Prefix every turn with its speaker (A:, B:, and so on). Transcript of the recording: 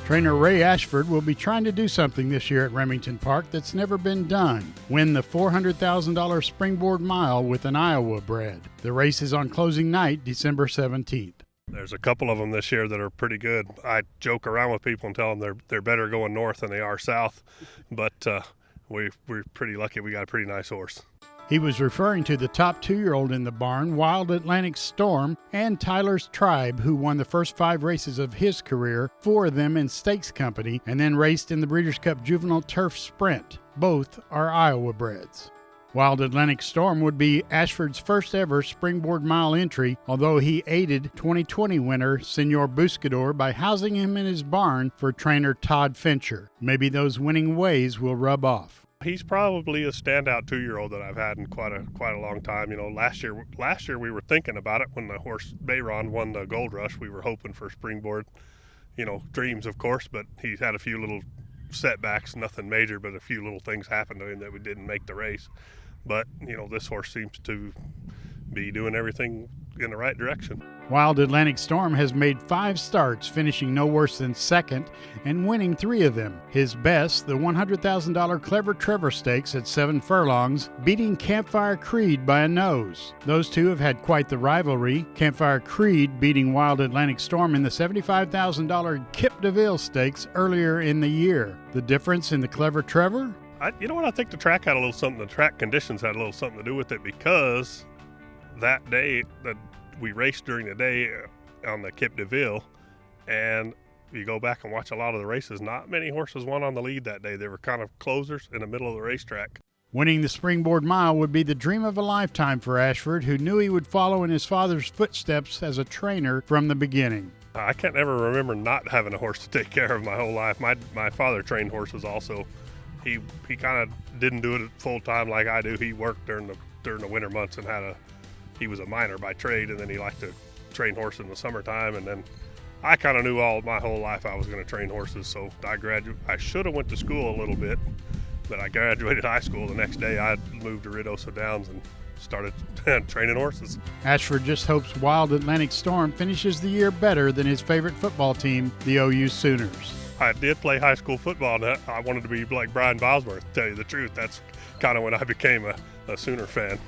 A: Trainer Ray Ashford will be trying to do something this year at Remington Park that's never been done. Win the $400,000 Springboard Mile with an Iowa bred. The race is on closing night, December 17th.
B: There's a couple of them this year that are pretty good. I joke around with people and tell them they're better going north than they are south, but we're pretty lucky we got a pretty nice horse.
A: He was referring to the top 2-year-old in the barn, Wild Atlantic Storm, and Tyler's Tribe, who won the first 5 races of his career, 4 of them in stakes company, and then raced in the Breeders' Cup Juvenile Turf Sprint. Both are Iowa breds. Wild Atlantic Storm would be Ashford's first ever Springboard Mile entry, although he aided 2020 winner Senor Buscador by housing him in his barn for trainer Todd Fincher. Maybe those winning ways will rub off.
B: He's probably a standout 2-year-old that I've had in quite a long time. You know, last year we were thinking about it when the horse Bayron won the Gold Rush. We were hoping for Springboard, dreams of course, but he's had a few little setbacks, nothing major, but a few little things happened to him that we didn't make the race. But, this horse seems to be doing everything in the right direction.
A: Wild Atlantic Storm has made 5 starts, finishing no worse than second and winning 3 of them. His best, the $100,000 Clever Trevor Stakes at 7 furlongs, beating Campfire Creed by a nose. Those two have had quite the rivalry, Campfire Creed beating Wild Atlantic Storm in the $75,000 Kip DeVille Stakes earlier in the year. The difference in the Clever Trevor?
B: I think the track had a little something, the track conditions had a little something to do with it, because that day that we raced during the day on the Kip DeVille, and if you go back and watch a lot of the races, not many horses won on the lead that day. They were kind of closers in the middle of the racetrack.
A: Winning the Springboard Mile would be the dream of a lifetime for Ashford, who knew he would follow in his father's footsteps as a trainer from the beginning.
B: I can't ever remember not having a horse to take care of my whole life. My father trained horses also. He kind of didn't do it full time like I do. He worked during the winter months and he was a miner by trade, and then he liked to train horses in the summertime. And then I kind of knew my whole life I was going to train horses. So I should have went to school a little bit, but I graduated high school. The next day I moved to Ruidoso Downs and started training horses.
A: Ashford just hopes Wild Atlantic Storm finishes the year better than his favorite football team, the OU Sooners.
B: I did play high school football, and I wanted to be like Brian Bosworth, to tell you the truth. That's kind of when I became a Sooner fan.